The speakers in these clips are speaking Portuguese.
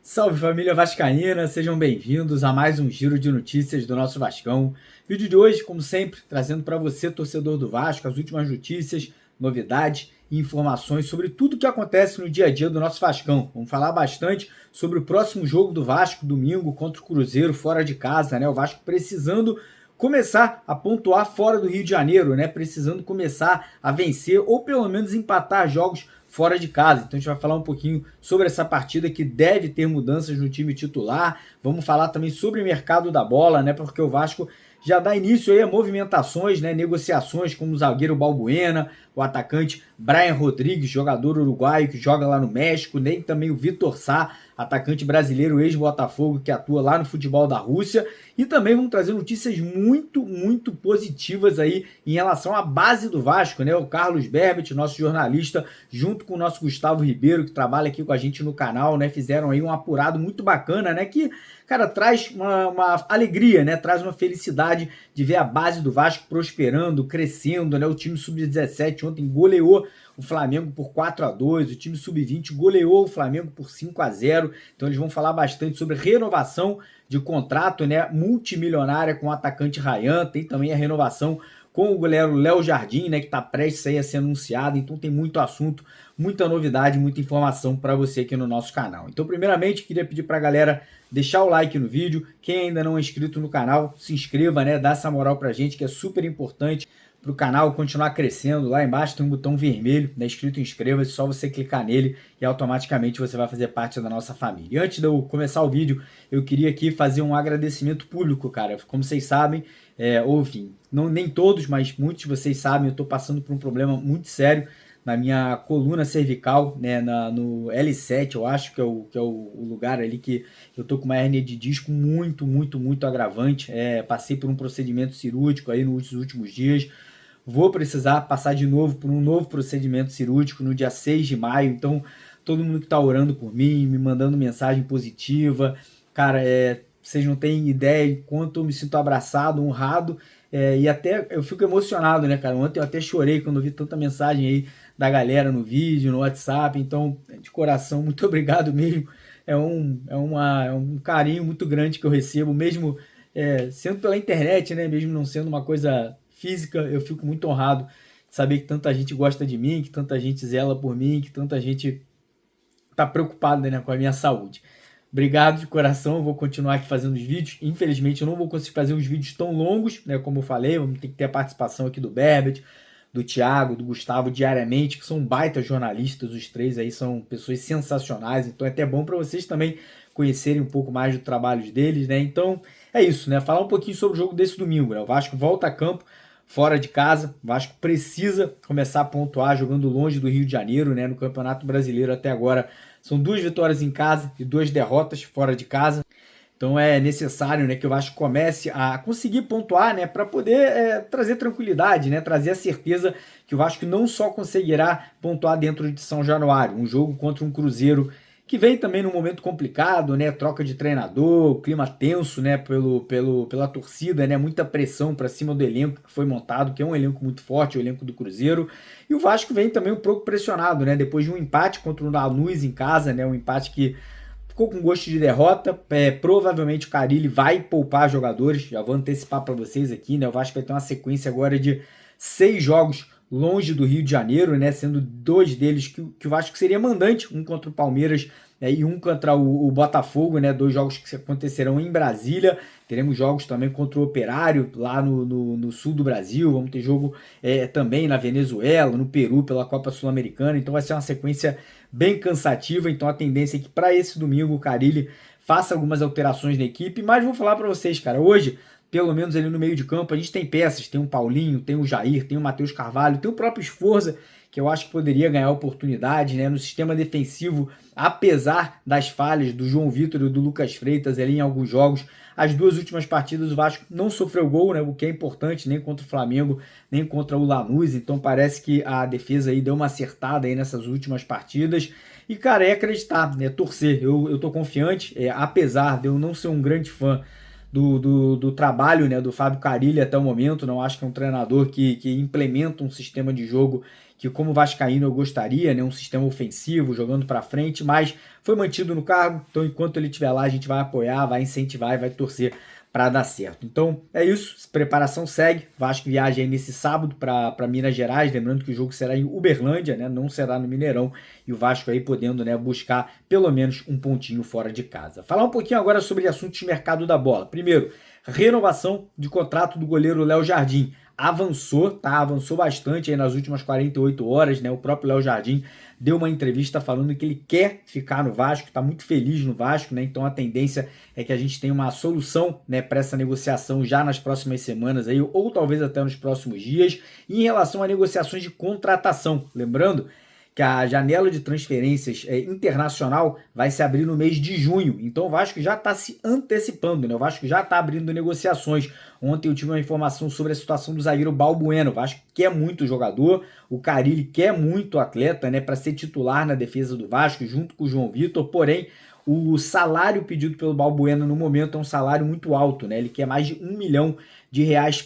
Salve família vascaína, sejam bem-vindos a mais um giro de notícias do nosso Vascão. Vídeo de hoje, como sempre, trazendo para você, torcedor do Vasco, as últimas notícias, novidades e informações sobre tudo o que acontece no dia a dia do nosso Vascão. Vamos falar bastante sobre o próximo jogo do Vasco, domingo, contra o Cruzeiro, fora de casa, né? O Vasco precisando começar a pontuar fora do Rio de Janeiro, né? Precisando começar a vencer ou pelo menos empatar jogos fora de casa. Então a gente vai falar um pouquinho sobre essa partida que deve ter mudanças no time titular. Vamos falar também sobre o mercado da bola, né? Porque o Vasco já dá início aí a movimentações, né? Negociações como o zagueiro Balbuena, o atacante Brian Rodrigues, jogador uruguaio que joga lá no México, nem também o Vitor Sá, atacante brasileiro ex-Botafogo que atua lá no futebol da Rússia. E também vamos trazer notícias muito positivas aí em relação à base do Vasco, né? O Carlos Berbet, nosso jornalista, junto com o nosso Gustavo Ribeiro, que trabalha aqui com a gente no canal, né? Fizeram aí um apurado muito bacana, né? Que, cara, traz uma alegria, né? Traz uma felicidade de ver a base do Vasco prosperando, crescendo, né? O time sub-17 ontem goleou o Flamengo por 4-2, o time sub-20 goleou o Flamengo por 5-0. Então eles vão falar bastante sobre renovação de contrato, né, multimilionária com o atacante Ryan, tem também a renovação com o goleiro Léo Jardim, né, que está prestes a ser anunciado. Então tem muito assunto, muita novidade, muita informação para você aqui no nosso canal. Então primeiramente queria pedir para a galera deixar o like no vídeo, quem ainda não é inscrito no canal, se inscreva, né, dá essa moral para a gente que é super importante para o canal continuar crescendo. Lá embaixo tem um botão vermelho, né, escrito inscreva-se, só você clicar nele e automaticamente você vai fazer parte da nossa família. E antes de eu começar o vídeo, eu queria aqui fazer um agradecimento público, cara. Como vocês sabem, enfim, nem todos, mas muitos de vocês sabem, eu estou passando por um problema muito sério na minha coluna cervical, né, no L7, eu acho que é o lugar ali que eu tô com uma hérnia de disco muito agravante. Passei por um procedimento cirúrgico aí nos últimos dias. Vou precisar passar de novo por um novo procedimento cirúrgico no dia 6 de maio. Então, todo mundo que está orando por mim, me mandando mensagem positiva, cara, vocês não têm ideia de quanto eu me sinto abraçado, honrado, e até eu fico emocionado, né, cara? Ontem eu até chorei quando eu vi tanta mensagem aí da galera no vídeo, no WhatsApp. Então, de coração, muito obrigado mesmo. É um carinho muito grande que eu recebo, mesmo sendo pela internet, né? Mesmo não sendo uma coisa física, eu fico muito honrado de saber que tanta gente gosta de mim, que tanta gente zela por mim, que tanta gente tá preocupada, né, com a minha saúde. Obrigado de coração, eu vou continuar aqui fazendo os vídeos. Infelizmente eu não vou conseguir fazer uns vídeos tão longos, né, como eu falei. Vamos ter que ter a participação aqui do Berbet, do Thiago, do Gustavo diariamente, que são baita jornalistas, os três aí são pessoas sensacionais. Então é até bom para vocês também conhecerem um pouco mais do trabalho deles, né? Então é isso, né? Falar um pouquinho sobre o jogo desse domingo, né? O Vasco volta a campo fora de casa. O Vasco precisa começar a pontuar jogando longe do Rio de Janeiro, né? No Campeonato Brasileiro até agora são 2 vitórias em casa e 2 derrotas fora de casa. Então é necessário, né, que o Vasco comece a conseguir pontuar, né, para poder trazer tranquilidade, né, trazer a certeza que o Vasco não só conseguirá pontuar dentro de São Januário, um jogo contra um Cruzeiro que vem também num momento complicado, né, troca de treinador, clima tenso, né, pela torcida, né, muita pressão para cima do elenco que foi montado, que é um elenco muito forte, o elenco do Cruzeiro. E o Vasco vem também um pouco pressionado, né, depois de um empate contra o Lanús em casa, né, um empate que ficou com gosto de derrota. Provavelmente o Carille vai poupar jogadores, já vou antecipar para vocês aqui, né, o Vasco vai ter uma sequência agora de 6 jogos longe do Rio de Janeiro, né, sendo 2 deles que o Vasco seria mandante, um contra o Palmeiras, e um contra o Botafogo, né, 2 jogos que acontecerão em Brasília. Teremos jogos também contra o Operário lá no sul do Brasil. Vamos ter jogo também na Venezuela, no Peru pela Copa Sul-Americana. Então vai ser uma sequência bem cansativa. Então a tendência é que para esse domingo o Carille faça algumas alterações na equipe. Mas vou falar para vocês, cara, hoje, pelo menos ali no meio de campo, a gente tem peças, tem o Paulinho, tem o Jair, tem o Matheus Carvalho, tem o próprio Sforza, que eu acho que poderia ganhar oportunidade, né, no sistema defensivo, apesar das falhas do João Vitor e do Lucas Freitas ali em alguns jogos. As 2 últimas partidas o Vasco não sofreu gol, né, o que é importante, nem contra o Flamengo, nem contra o Lanús. Então parece que a defesa aí deu uma acertada aí nessas últimas partidas. E, cara, é acreditar, é torcer. Eu tô confiante, apesar de eu não ser um grande fã do trabalho, né, do Fábio Carille até o momento. Não acho que é um treinador que implementa um sistema de jogo que, como vascaíno, eu gostaria, né, um sistema ofensivo, jogando para frente, mas foi mantido no cargo. Então, enquanto ele estiver lá, a gente vai apoiar, vai incentivar e vai torcer para dar certo. Então é isso, preparação segue. Vasco viaja aí nesse sábado para Minas Gerais, lembrando que o jogo será em Uberlândia, né? Não será no Mineirão, e o Vasco aí podendo, né, buscar pelo menos um pontinho fora de casa. Falar um pouquinho agora sobre assuntos de mercado da bola. Primeiro, renovação de contrato do goleiro Léo Jardim. Avançou, tá? Avançou bastante aí nas últimas 48 horas, né? O próprio Léo Jardim deu uma entrevista falando que ele quer ficar no Vasco, está muito feliz no Vasco, né? Então a tendência é que a gente tenha uma solução, né, para essa negociação já nas próximas semanas aí, ou talvez até nos próximos dias. E em relação a negociações de contratação, lembrando que a janela de transferências internacional vai se abrir no mês de junho. Então o Vasco já está se antecipando, né? O Vasco já está abrindo negociações. Ontem eu tive uma informação sobre a situação do zagueiro Balbuena. O Vasco quer muito jogador, o Carille quer muito atleta, né, para ser titular na defesa do Vasco, junto com o João Vitor, porém o salário pedido pelo Balbuena no momento é um salário muito alto, né? Ele quer mais de R$ 1 milhão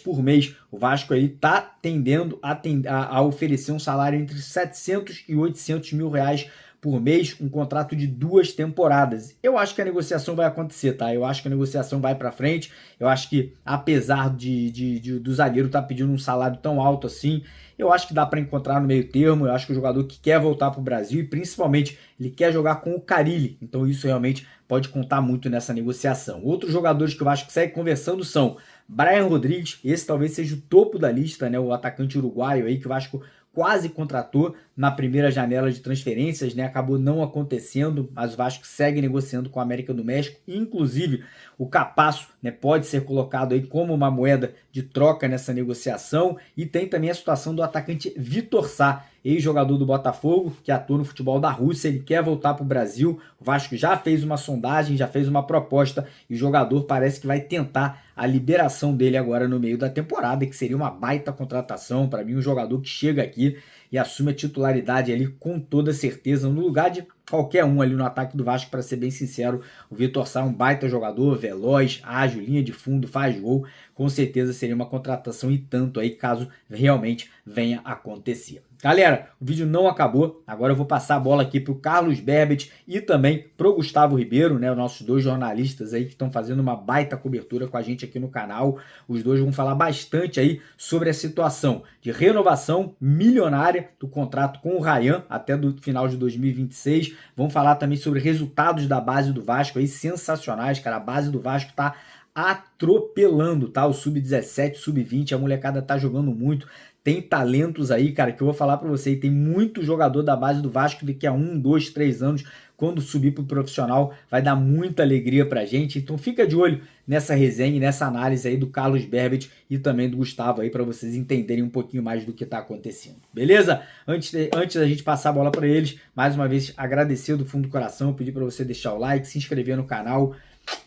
por mês. O Vasco aí está tendendo a oferecer um salário entre 700 e 800 mil reais por mês, um contrato de 2 temporadas. Eu acho que a negociação vai acontecer, tá? Eu acho que a negociação vai para frente. Eu acho que, apesar do zagueiro estar pedindo um salário tão alto assim, eu acho que dá para encontrar no meio termo. Eu acho que o jogador que quer voltar para o Brasil e principalmente ele quer jogar com o Carille. Então isso realmente pode contar muito nessa negociação. Outros jogadores que eu acho que segue conversando são Brian Rodrigues. Esse talvez seja o topo da lista, né? O atacante uruguaio aí que o Vasco quase contratou na primeira janela de transferências, né? Acabou não acontecendo, mas o Vasco segue negociando com a América do México. Inclusive, o Capasso, né, pode ser colocado aí como uma moeda de troca nessa negociação. E tem também a situação do atacante Vitor Sá, ex-jogador do Botafogo, que atua no futebol da Rússia. Ele quer voltar para o Brasil. O Vasco já fez uma sondagem, já fez uma proposta, e o jogador parece que vai tentar a liberação dele agora no meio da temporada, que seria uma baita contratação. Para mim, um jogador que chega aqui e assume a titularidade ali com toda certeza, no lugar de qualquer um ali no ataque do Vasco, para ser bem sincero. O Vitor Sá é um baita jogador, veloz, ágil, linha de fundo, faz gol. Com certeza seria uma contratação e tanto aí, caso realmente venha a acontecer. Galera, o vídeo não acabou. Agora eu vou passar a bola aqui para o Carlos Berbet e também para o Gustavo Ribeiro, né, os nossos dois jornalistas aí que estão fazendo uma baita cobertura com a gente aqui no canal. Os dois vão falar bastante aí sobre a situação de renovação milionária do contrato com o Ryan até do final de 2026. Vão falar também sobre resultados da base do Vasco aí sensacionais, cara. A base do Vasco tá atropelando, tá? O sub-17, sub-20, a molecada tá jogando muito. Tem talentos aí, cara, que eu vou falar pra você. E tem muito jogador da base do Vasco daqui a 1, 2, 3 anos, quando subir pro profissional, vai dar muita alegria pra gente. Então fica de olho nessa resenha, nessa análise aí do Carlos Berbet e também do Gustavo aí, para vocês entenderem um pouquinho mais do que tá acontecendo. Beleza? Antes da gente passar a bola para eles, mais uma vez agradecer do fundo do coração, pedir para você deixar o like, se inscrever no canal.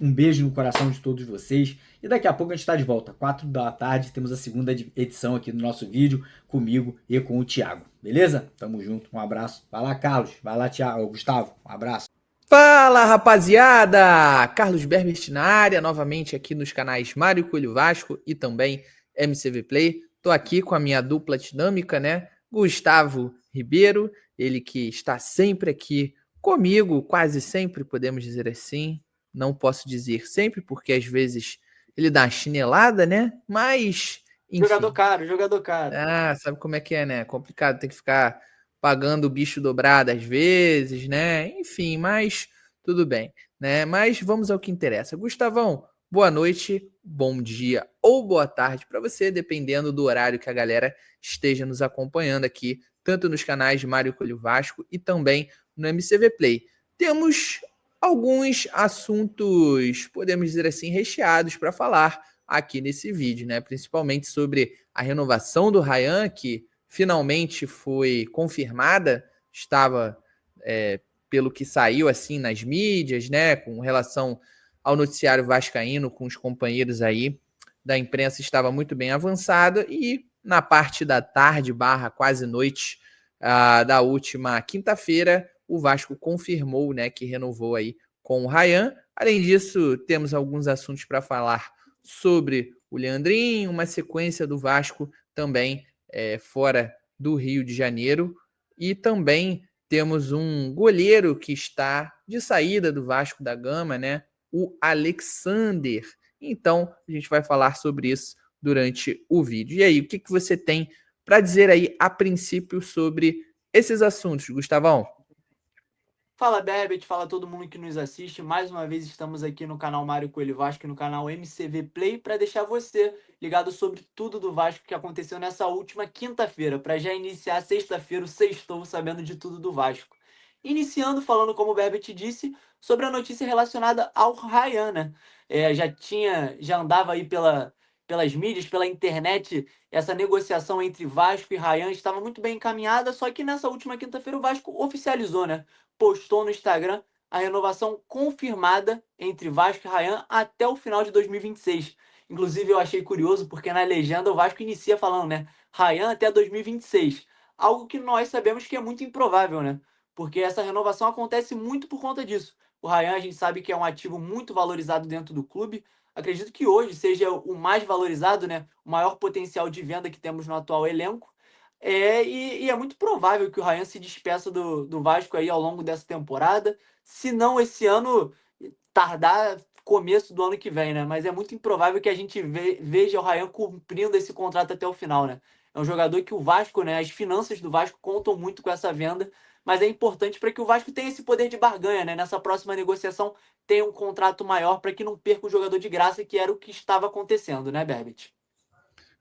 Um beijo no coração de todos vocês. E daqui a pouco a gente está de volta. 4 da tarde temos a segunda edição aqui do nosso vídeo, comigo e com o Thiago. Beleza? Tamo junto. Um abraço. Vai lá, Carlos. Vai lá, Thiago. Gustavo. Um abraço. Fala, rapaziada! Carlos Berbet na área, novamente aqui nos canais Mário Coelho Vasco e também MCV Play. Tô aqui com a minha dupla dinâmica, né? Gustavo Ribeiro, ele que está sempre aqui comigo, quase sempre, podemos dizer assim. Não posso dizer sempre, porque às vezes ele dá uma chinelada, né? Mas, enfim. Jogador caro, jogador caro. Ah, sabe como é que é, né? Complicado, tem que ficar pagando o bicho dobrado às vezes, né? Enfim, mas tudo bem, né? Mas vamos ao que interessa. Gustavão, boa noite, bom dia ou boa tarde para você, dependendo do horário que a galera esteja nos acompanhando aqui, tanto nos canais de Mário Coelho Vasco e também no MCV Play. Temos alguns assuntos, podemos dizer assim, recheados para falar aqui nesse vídeo, né? Principalmente sobre a renovação do Ryan, que finalmente foi confirmada, estava, pelo que saiu assim nas mídias, né? Com relação ao noticiário vascaíno, com os companheiros aí da imprensa, estava muito bem avançada, e na parte da tarde / quase noite da última quinta-feira, o Vasco confirmou, né, que renovou aí com o Ryan. Além disso, temos alguns assuntos para falar sobre o Leandrinho, uma sequência do Vasco também fora do Rio de Janeiro. E também temos um goleiro que está de saída do Vasco da Gama, né? O Alexander. Então, a gente vai falar sobre isso durante o vídeo. E aí, o que você tem para dizer aí a princípio sobre esses assuntos, Gustavão? Fala, Berbet, fala todo mundo que nos assiste. Mais uma vez estamos aqui no canal Mário Coelho Vasco e no canal MCV Play para deixar você ligado sobre tudo do Vasco que aconteceu nessa última quinta-feira, para já iniciar sexta-feira o sextou sabendo de tudo do Vasco. Iniciando falando, como o Berbet disse, sobre a notícia relacionada ao Ryan, né? Já andava aí pelas mídias, pela internet, essa negociação entre Vasco e Ryan estava muito bem encaminhada, só que nessa última quinta-feira o Vasco oficializou, né? Postou no Instagram a renovação confirmada entre Vasco e Ryan até o final de 2026. Inclusive, eu achei curioso porque na legenda o Vasco inicia falando, né? Ryan até 2026. Algo que nós sabemos que é muito improvável, né? Porque essa renovação acontece muito por conta disso. O Ryan a gente sabe que é um ativo muito valorizado dentro do clube. Acredito que hoje seja o mais valorizado, né? O maior potencial de venda que temos no atual elenco. E é muito provável que o Ryan se despeça do Vasco aí ao longo dessa temporada. Se não esse ano, tardar começo do ano que vem, né? Mas é muito improvável que a gente veja o Ryan cumprindo esse contrato até o final, né? É um jogador que o Vasco, né? As finanças do Vasco contam muito com essa venda, mas é importante para que o Vasco tenha esse poder de barganha, né? Nessa próxima negociação, tenha um contrato maior para que não perca o jogador de graça, que era o que estava acontecendo, né, Berbet?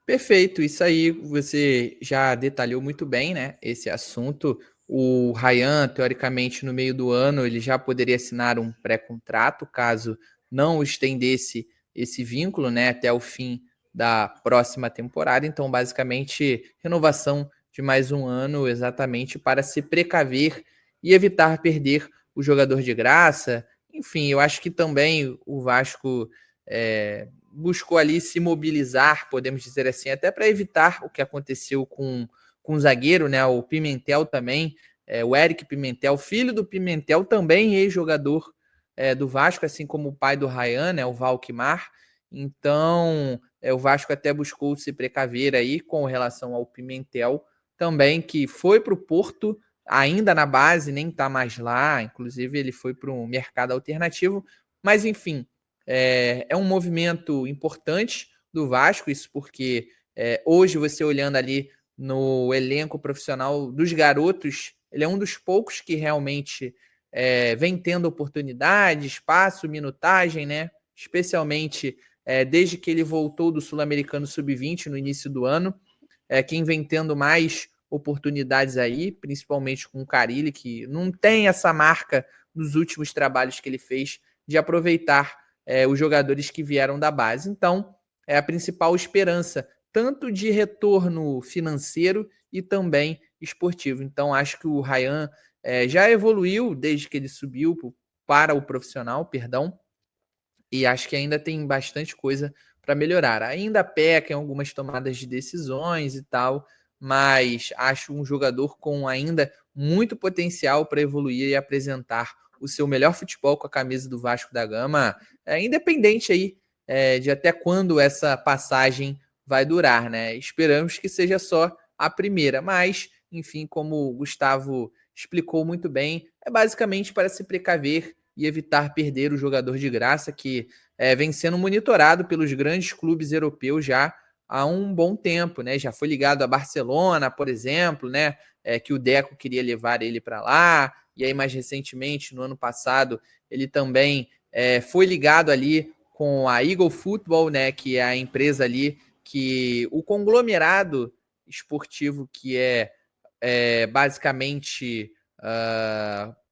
Perfeito, isso aí você já detalhou muito bem, né? Esse assunto. O Ryan, teoricamente, no meio do ano, ele já poderia assinar um pré-contrato, caso não estendesse esse vínculo, né, até o fim da próxima temporada. Então, basicamente, renovação de mais um ano, exatamente para se precaver e evitar perder o jogador de graça. Enfim, eu acho que também o Vasco buscou ali se mobilizar, podemos dizer assim, até para evitar o que aconteceu com o zagueiro, né? O Pimentel também, o Eric Pimentel, filho do Pimentel, também ex-jogador do Vasco, assim como o pai do Ryan, né? O Valquimar. Então, o Vasco até buscou se precaver aí com relação ao Pimentel, também que foi para o Porto, ainda na base, nem está mais lá, inclusive ele foi para um mercado alternativo, mas enfim, é um movimento importante do Vasco, isso porque hoje você olhando ali no elenco profissional dos garotos, ele é um dos poucos que realmente vem tendo oportunidade, espaço, minutagem, né? Especialmente desde que ele voltou do Sul-Americano Sub-20 no início do ano, quem vem tendo mais oportunidades aí, principalmente com o Carille, que não tem essa marca nos últimos trabalhos que ele fez de aproveitar os jogadores que vieram da base. Então, é a principal esperança, tanto de retorno financeiro e também esportivo. Então, acho que o Ryan já evoluiu desde que ele subiu para o profissional, perdão, e acho que ainda tem bastante coisa para melhorar. Ainda peca em algumas tomadas de decisões e tal, mas acho um jogador com ainda muito potencial para evoluir e apresentar o seu melhor futebol com a camisa do Vasco da Gama, independente aí de até quando essa passagem vai durar, né? Esperamos que seja só a primeira, mas, enfim, como o Gustavo explicou muito bem, é basicamente para se precaver e evitar perder o jogador de graça que vem sendo monitorado pelos grandes clubes europeus já há um bom tempo, né? Já foi ligado a Barcelona, por exemplo, né? Que o Deco queria levar ele para lá, e aí mais recentemente, no ano passado, ele também foi ligado ali com a Eagle Football, né? Que é a empresa ali que o conglomerado esportivo que basicamente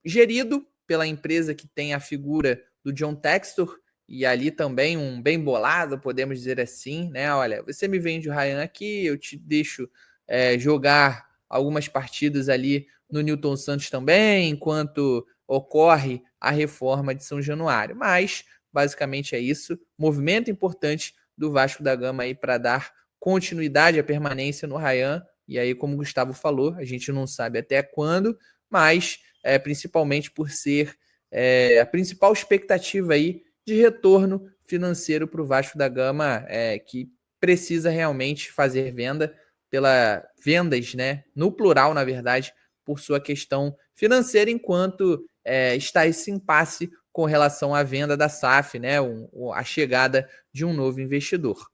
gerido pela empresa que tem a figura do John Textor, e ali também um bem bolado, podemos dizer assim, né? Olha, você me vende o Ryan aqui, eu te deixo jogar algumas partidas ali no Newton Santos também, enquanto ocorre a reforma de São Januário. Mas, basicamente é isso. Movimento importante do Vasco da Gama aí para dar continuidade à permanência no Ryan. E aí, como o Gustavo falou, a gente não sabe até quando, mas principalmente por ser a principal expectativa aí de retorno financeiro para o Vasco da Gama, que precisa realmente fazer vendas, né, no plural, na verdade, por sua questão financeira, enquanto está esse impasse com relação à venda da SAF, né, a chegada de um novo investidor.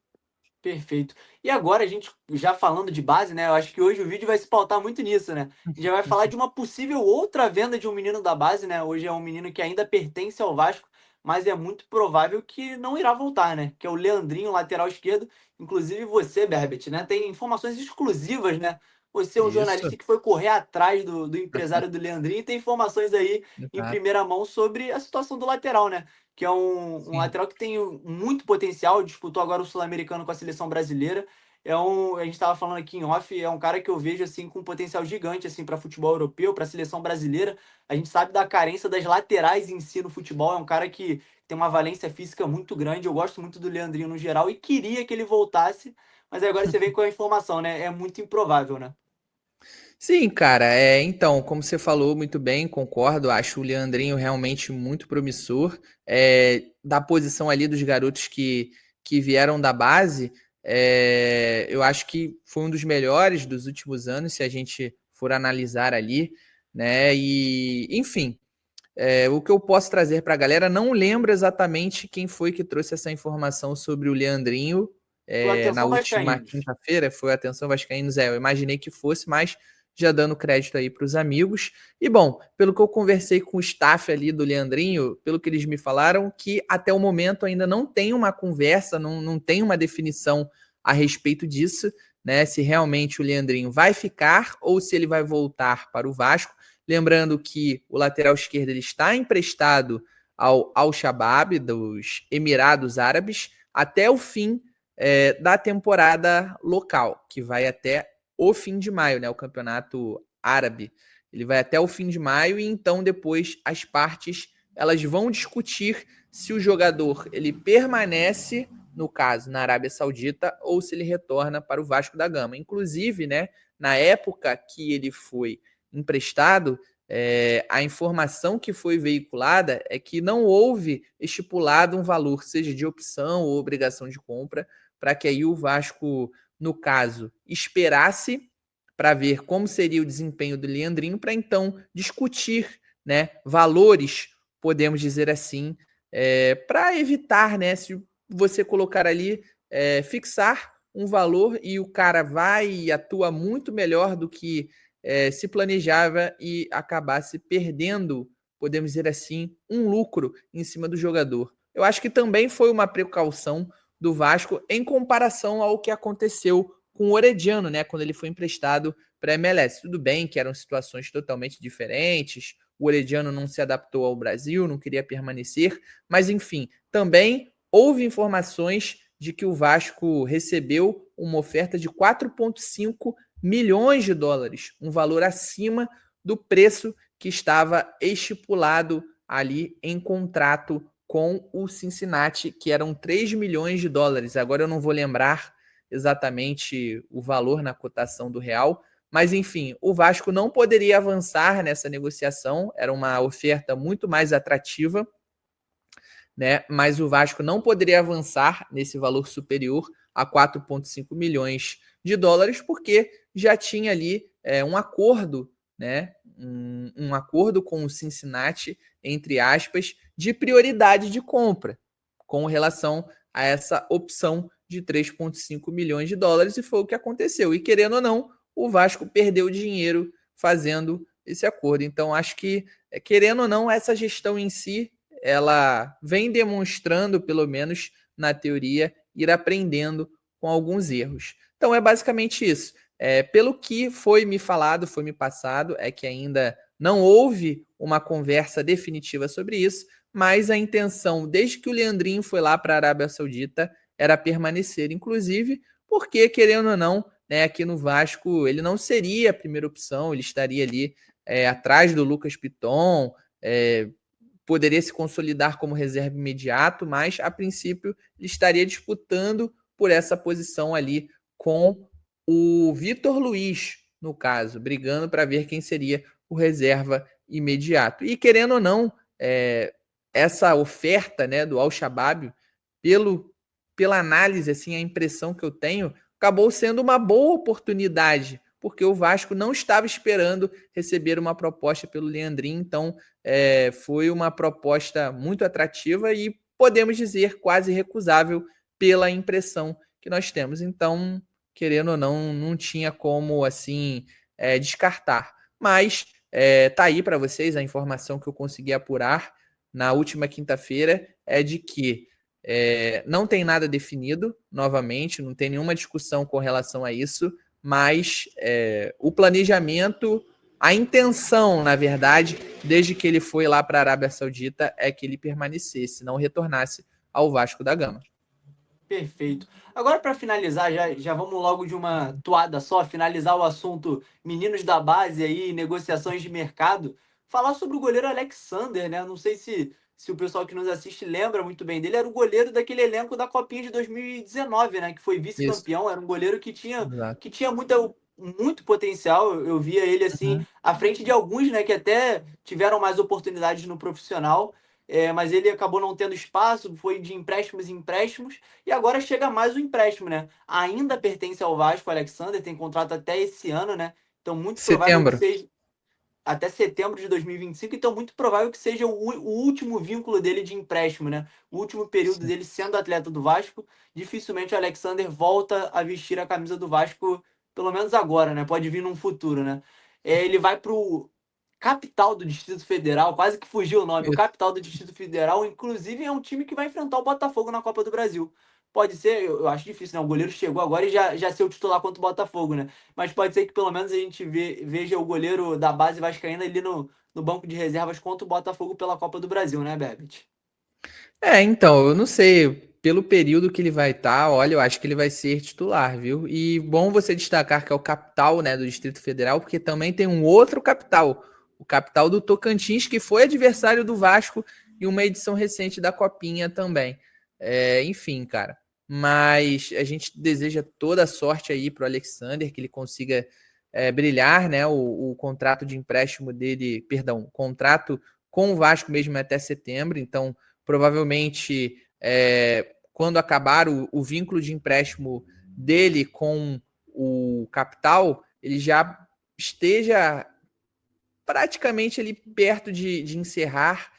Perfeito. E agora a gente já falando de base, né? Eu acho que hoje o vídeo vai se pautar muito nisso, né? A gente já vai falar de uma possível outra venda de um menino da base, né? Hoje é um menino que ainda pertence ao Vasco, mas é muito provável que não irá voltar, né? Que é o Leandrinho, lateral esquerdo. Inclusive você, Berbet, né? Tem informações exclusivas, né? Você é um Isso. jornalista que foi correr atrás do empresário do Leandrinho e tem informações aí em Exato. primeira mão sobre a situação do lateral, né? Que é um Sim. lateral que tem muito potencial, disputou agora o Sul-Americano com a seleção brasileira. A gente estava falando aqui em off, é um cara que eu vejo assim com um potencial gigante assim para futebol europeu, para a seleção brasileira. A gente sabe da carência das laterais em si no futebol, é um cara que tem uma valência física muito grande. Eu gosto muito do Leandrinho no geral e queria que ele voltasse, mas agora você vem com a informação, né? É muito improvável, né? Sim, cara, então, como você falou muito bem, concordo, acho o Leandrinho realmente muito promissor, da posição ali dos garotos que vieram da base, eu acho que foi um dos melhores dos últimos anos, se a gente for analisar ali, né, e, enfim, o que eu posso trazer para a galera, não lembro exatamente quem foi que trouxe essa informação sobre o Leandrinho, Foi na atenção última vascaínos. quinta-feira, foi a Atenção Vascaínos, eu imaginei que fosse, mas já dando crédito aí para os amigos. E bom, pelo que eu conversei com o staff ali do Leandrinho, pelo que eles me falaram, que até o momento ainda não tem uma conversa, não tem uma definição a respeito disso, né? Se realmente o Leandrinho vai ficar ou se ele vai voltar para o Vasco. Lembrando que o lateral esquerdo ele está emprestado ao Al-Shabaab dos Emirados Árabes até o fim da temporada local, que vai até o fim de maio, né? O campeonato árabe. Ele vai até o fim de maio e então depois as partes elas vão discutir se o jogador ele permanece, no caso, na Arábia Saudita ou se ele retorna para o Vasco da Gama. Inclusive, né, na época que ele foi emprestado, a informação que foi veiculada é que não houve estipulado um valor, seja de opção ou obrigação de compra, para que aí o Vasco, no caso, esperasse para ver como seria o desempenho do Leandrinho, para então discutir, né, valores, podemos dizer assim, para evitar, né, se você colocar ali, fixar um valor e o cara vai e atua muito melhor do que se planejava e acabasse perdendo, podemos dizer assim, um lucro em cima do jogador. Eu acho que também foi uma precaução do Vasco em comparação ao que aconteceu com o Orediano, né, quando ele foi emprestado para a MLS. Tudo bem que eram situações totalmente diferentes, o Orediano não se adaptou ao Brasil, não queria permanecer, mas enfim, também houve informações de que o Vasco recebeu uma oferta de 4,5 milhões de dólares, um valor acima do preço que estava estipulado ali em contrato com o Cincinnati, que eram 3 milhões de dólares. Agora eu não vou lembrar exatamente o valor na cotação do real, mas enfim, o Vasco não poderia avançar nessa negociação, era uma oferta muito mais atrativa, né? Mas o Vasco não poderia avançar nesse valor superior a 4,5 milhões de dólares, porque já tinha ali um acordo, né? Um acordo com o Cincinnati, entre aspas, de prioridade de compra, com relação a essa opção de 3,5 milhões de dólares, e foi o que aconteceu. E querendo ou não, o Vasco perdeu dinheiro fazendo esse acordo. Então, acho que, querendo ou não, essa gestão em si ela vem demonstrando, pelo menos na teoria, ir aprendendo com alguns erros. Então é basicamente isso. Pelo que foi me falado, foi me passado, é que ainda não houve uma conversa definitiva sobre isso, mas a intenção, desde que o Leandrinho foi lá para a Arábia Saudita, era permanecer, inclusive, porque, querendo ou não, né, aqui no Vasco, ele não seria a primeira opção, ele estaria ali atrás do Lucas Piton, poderia se consolidar como reserva imediato, mas a princípio ele estaria disputando por essa posição ali com o Vitor Luiz, no caso, brigando para ver quem seria o reserva imediato. E querendo ou não, essa oferta, né, do Al-Shabaab, pela análise, assim, a impressão que eu tenho, acabou sendo uma boa oportunidade, porque o Vasco não estava esperando receber uma proposta pelo Leandrinho, então foi uma proposta muito atrativa e podemos dizer quase recusável pela impressão que nós temos. Então, querendo ou não, não tinha como assim descartar. Mas tá aí para vocês a informação que eu consegui apurar na última quinta-feira é de que não tem nada definido, novamente, não tem nenhuma discussão com relação a isso, mas o planejamento, a intenção, na verdade, desde que ele foi lá para a Arábia Saudita, é que ele permanecesse, não retornasse ao Vasco da Gama. Perfeito. Agora, para finalizar, já vamos logo de uma toada só, finalizar o assunto meninos da base aí, negociações de mercado, falar sobre o goleiro Alexander, né? Não sei se o pessoal que nos assiste lembra muito bem dele, era o goleiro daquele elenco da Copinha de 2019, né? Que foi vice-campeão, era um goleiro Exato. que tinha muito potencial. Eu via ele assim, Uhum. à frente de alguns, né, que até tiveram mais oportunidades no profissional. Mas ele acabou não tendo espaço, foi de empréstimos em empréstimos, e agora chega mais um empréstimo, né? Ainda pertence ao Vasco, o Alexander, tem contrato até esse ano, né? Então, muito provável que Setembro. seja até setembro de 2025, então muito provável que seja o último vínculo dele de empréstimo, né? O último período Sim. dele sendo atleta do Vasco. Dificilmente o Alexander volta a vestir a camisa do Vasco, pelo menos agora, né? Pode vir num futuro, né? Ele vai pro capital do Distrito Federal, quase que fugiu o nome, o capital do Distrito Federal, inclusive é um time que vai enfrentar o Botafogo na Copa do Brasil. Pode ser, eu acho difícil, né? O goleiro chegou agora e já ser o titular contra o Botafogo, né? Mas pode ser que pelo menos a gente veja o goleiro da base vascaína ali no banco de reservas contra o Botafogo pela Copa do Brasil, né, Bebet? Então, eu não sei, pelo período que ele vai estar, olha, eu acho que ele vai ser titular, viu? E bom você destacar que é o capital, né, do Distrito Federal, porque também tem um outro capital, o capital do Tocantins, que foi adversário do Vasco em uma edição recente da Copinha também. Enfim, cara. Mas a gente deseja toda a sorte aí pro Alexander, que ele consiga brilhar, né? O contrato de empréstimo dele, perdão, o contrato com o Vasco mesmo é até setembro, então provavelmente quando acabar o vínculo de empréstimo dele com o capital, ele já esteja praticamente ali perto de encerrar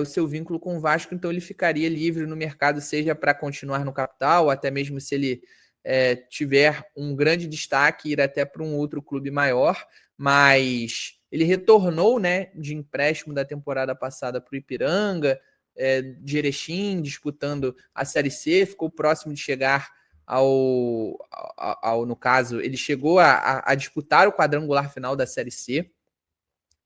o seu vínculo com o Vasco, então ele ficaria livre no mercado, seja para continuar no capital, ou até mesmo se ele tiver um grande destaque, ir até para um outro clube maior, mas ele retornou, né, de empréstimo da temporada passada para o Ipiranga, de Erechim, disputando a Série C, ficou próximo de chegar no caso, ele chegou a disputar o quadrangular final da Série C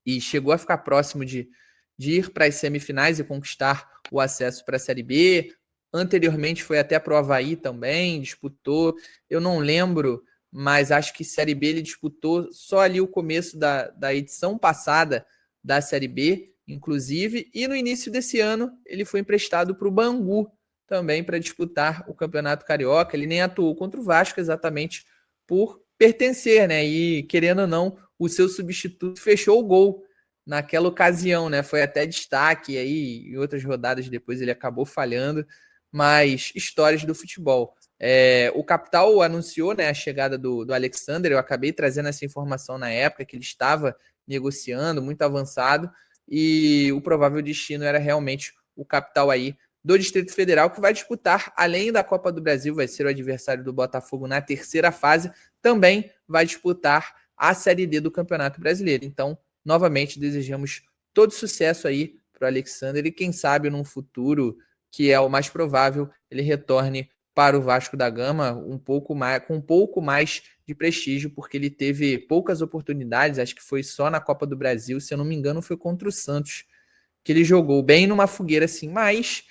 e chegou a ficar próximo de ir para as semifinais e conquistar o acesso para a Série B. Anteriormente foi até para o Avaí também, disputou. Eu não lembro, mas acho que Série B ele disputou só ali o começo da edição passada da Série B, inclusive. E no início desse ano ele foi emprestado para o Bangu também para disputar o Campeonato Carioca. Ele nem atuou contra o Vasco exatamente por pertencer, né? E querendo ou não, o seu substituto fechou o gol naquela ocasião, né? Foi até destaque aí, em outras rodadas depois ele acabou falhando, mas histórias do futebol. O Capital anunciou, né, a chegada do Alexander, eu acabei trazendo essa informação na época, que ele estava negociando, muito avançado, e o provável destino era realmente o Capital aí do Distrito Federal, que vai disputar, além da Copa do Brasil, vai ser o adversário do Botafogo na terceira fase, também vai disputar a Série D do Campeonato Brasileiro. Então, novamente, desejamos todo sucesso aí para o Alexander e quem sabe num futuro, que é o mais provável, ele retorne para o Vasco da Gama com um pouco mais de prestígio, porque ele teve poucas oportunidades, acho que foi só na Copa do Brasil, se eu não me engano foi contra o Santos, que ele jogou bem numa fogueira assim, mas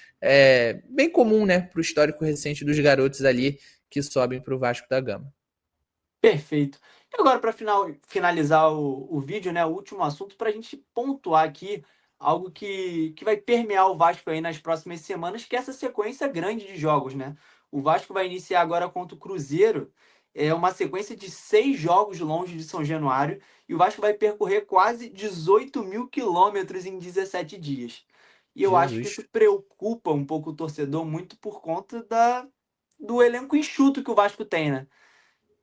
bem comum, né, para o histórico recente dos garotos ali que sobem para o Vasco da Gama. Perfeito. E agora, para finalizar o vídeo, né, o último assunto, para a gente pontuar aqui algo que vai permear o Vasco aí nas próximas semanas, que é essa sequência grande de jogos, né? O Vasco vai iniciar agora contra o Cruzeiro, uma sequência de 6 jogos longe de São Januário, e o Vasco vai percorrer quase 18 mil quilômetros em 17 dias. E eu acho que Jesus. isso preocupa um pouco o torcedor muito por conta do elenco enxuto que o Vasco tem, né?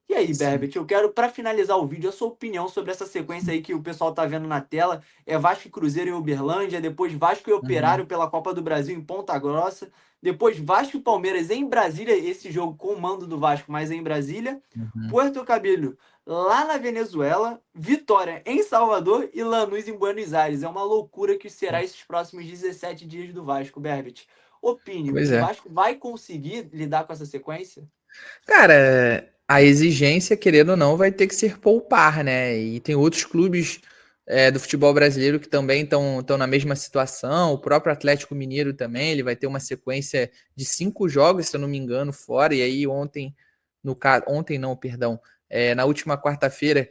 E aí, Sim. Berbet, eu quero, para finalizar o vídeo, a sua opinião sobre essa sequência aí que o pessoal tá vendo na tela. É Vasco e Cruzeiro em Uberlândia, depois Vasco e Uhum. Operário pela Copa do Brasil em Ponta Grossa, depois Vasco e Palmeiras em Brasília, esse jogo com o mando do Vasco, mas em Brasília, Uhum. Puerto Cabello lá na Venezuela, Vitória em Salvador e Lanús em Buenos Aires. É uma loucura que será esses próximos 17 dias do Vasco, Berbet. Opine, Pois o é. Vasco vai conseguir lidar com essa sequência? Cara, a exigência, querendo ou não, vai ter que ser poupar, né? E tem outros clubes do futebol brasileiro que também estão na mesma situação. O próprio Atlético Mineiro também, ele vai ter uma sequência de 5 jogos, se eu não me engano, fora. E aí ontem, ontem não, perdão, na última quarta-feira,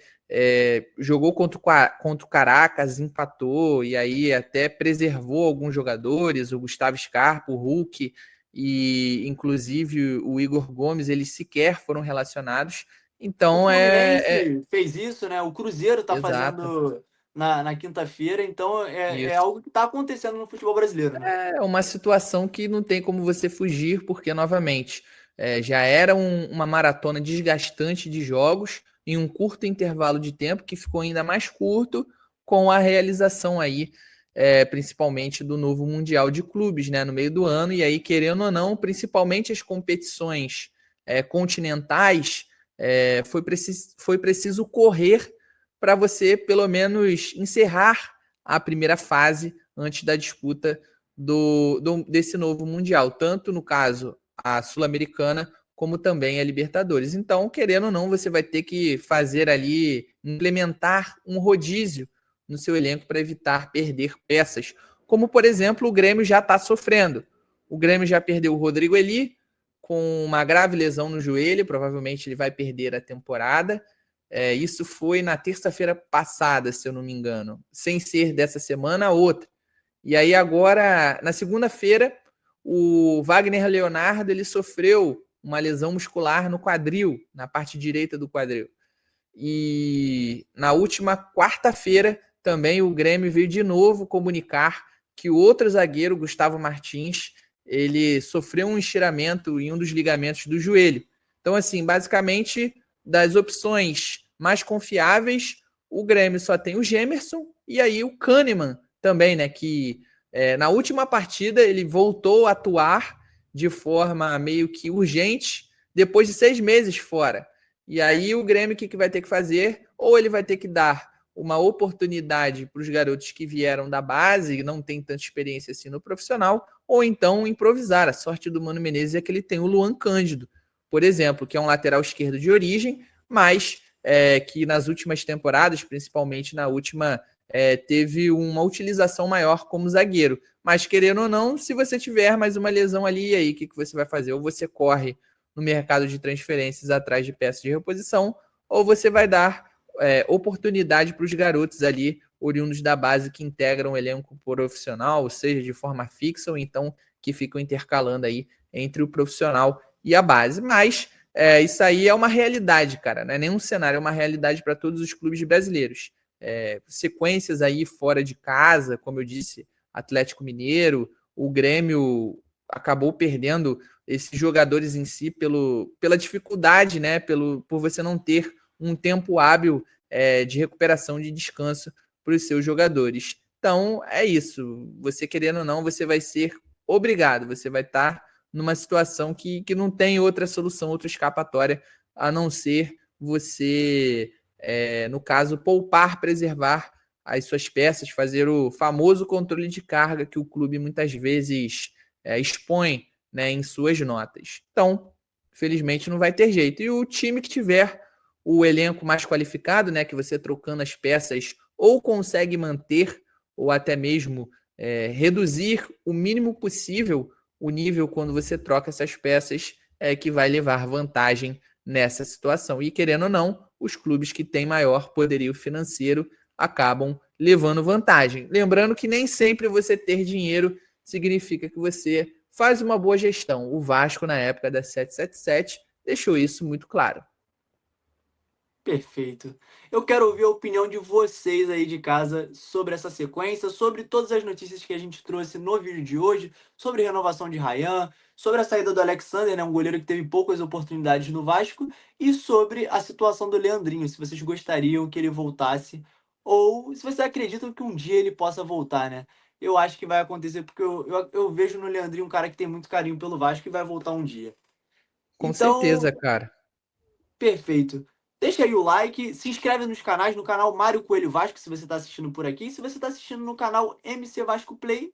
jogou contra o Caracas, empatou, e aí até preservou alguns jogadores, o Gustavo Scarpa, o Hulk e inclusive o Igor Gomes, eles sequer foram relacionados. O Então Fluminense fez isso, né? O Cruzeiro tá exato, fazendo na quinta-feira, então é isso. algo que tá acontecendo no futebol brasileiro, né? É uma situação que não tem como você fugir, porque, novamente, já era uma maratona desgastante de jogos em um curto intervalo de tempo, que ficou ainda mais curto com a realização aí, principalmente do novo Mundial de Clubes, né, no meio do ano, e aí, querendo ou não, principalmente as competições continentais, foi preciso correr para você, pelo menos, encerrar a primeira fase antes da disputa desse novo Mundial, tanto no caso a Sul-Americana, como também a Libertadores. Então, querendo ou não, você vai ter que fazer ali, implementar um rodízio no seu elenco para evitar perder peças, como por exemplo o Grêmio já está sofrendo. O Grêmio já perdeu o Rodrigo Eli com uma grave lesão no joelho, provavelmente ele vai perder a temporada. Isso foi na terça-feira passada, se eu não me engano, sem ser dessa semana, a outra. E aí agora, na segunda-feira, o Wagner Leonardo ele sofreu uma lesão muscular no quadril, na parte direita do quadril. E na última quarta-feira, também o Grêmio veio de novo comunicar que o outro zagueiro, Gustavo Martins, ele sofreu um estiramento em um dos ligamentos do joelho. Então, assim, basicamente, das opções mais confiáveis, o Grêmio só tem o Gemerson e aí o Kahneman também, né? Que na última partida ele voltou a atuar de forma meio que urgente depois de 6 meses fora. E aí o Grêmio o que vai ter que fazer? Ou ele vai ter que dar uma oportunidade para os garotos que vieram da base e não tem tanta experiência assim no profissional, ou então improvisar. A sorte do Mano Menezes é que ele tem o Luan Cândido, por exemplo, que é um lateral esquerdo de origem, mas que nas últimas temporadas, principalmente na última, teve uma utilização maior como zagueiro. Mas querendo ou não, se você tiver mais uma lesão ali, aí o que você vai fazer? Ou você corre no mercado de transferências atrás de peças de reposição, ou você vai dar oportunidade para os garotos ali, oriundos da base, que integram o elenco profissional, seja de forma fixa, ou então que ficam intercalando aí entre o profissional e a base. Mas isso aí é uma realidade, cara, não é nenhum cenário, é uma realidade para todos os clubes brasileiros. Sequências aí fora de casa, como eu disse, Atlético Mineiro, o Grêmio acabou perdendo esses jogadores em si pela dificuldade, né? Por você não ter um tempo hábil de recuperação, de descanso para os seus jogadores. Então, é isso. Você querendo ou não, você vai ser obrigado, você vai estar numa situação que não tem outra solução, outra escapatória, a não ser você, no caso, poupar, preservar as suas peças, fazer o famoso controle de carga que o clube muitas vezes expõe, né, em suas notas. Então, felizmente não vai ter jeito. E o time que tiver o elenco mais qualificado, né, que você trocando as peças ou consegue manter ou até mesmo reduzir o mínimo possível o nível quando você troca essas peças, que vai levar vantagem nessa situação. E querendo ou não, os clubes que têm maior poderio financeiro acabam levando vantagem. Lembrando que nem sempre você ter dinheiro significa que você faz uma boa gestão. O Vasco, na época da 777, deixou isso muito claro. Perfeito. Eu quero ouvir a opinião de vocês aí de casa sobre essa sequência, sobre todas as notícias que a gente trouxe no vídeo de hoje, sobre renovação de Ryan, sobre a saída do Alexander, né, um goleiro que teve poucas oportunidades no Vasco, e sobre a situação do Leandrinho, se vocês gostariam que ele voltasse, ou se vocês acreditam que um dia ele possa voltar, né? Eu acho que vai acontecer, porque eu vejo no Leandrinho um cara que tem muito carinho pelo Vasco e vai voltar um dia. Com certeza, Então, cara. perfeito. Deixa aí o like, se inscreve nos canais, no canal Mário Coelho Vasco, se você está assistindo por aqui. Se você está assistindo no canal MC Vasco Play,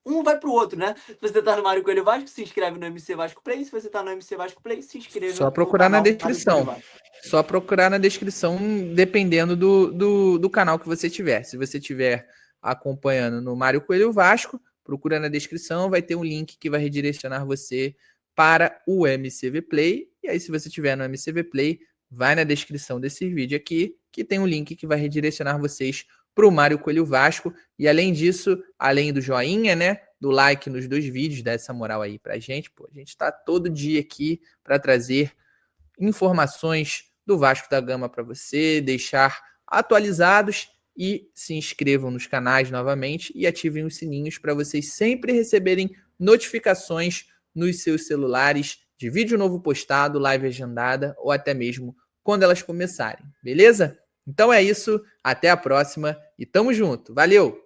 um vai pro outro, né? Se você tá no Mário Coelho Vasco, se inscreve no MC Vasco Play. Se você tá no MC Vasco Play, se inscreva Só no procurar na canal Mário Coelho descrição. Vasco. Só procurar na descrição, dependendo do canal que você tiver. Se você tiver acompanhando no Mário Coelho Vasco, procura na descrição, vai ter um link que vai redirecionar você para o MCV Play. E aí, se você tiver no MCV Play, vai na descrição desse vídeo aqui, que tem um link que vai redirecionar vocês para o Mário Coelho Vasco. E além disso, além do joinha, né? Do like nos 2 vídeos, dá essa moral aí pra gente. Pô, a gente tá todo dia aqui para trazer informações do Vasco da Gama para você, deixar atualizados e se inscrevam nos canais novamente e ativem os sininhos para vocês sempre receberem notificações nos seus celulares de vídeo novo postado, live agendada ou até mesmo quando elas começarem, beleza? Então é isso, até a próxima e tamo junto. Valeu!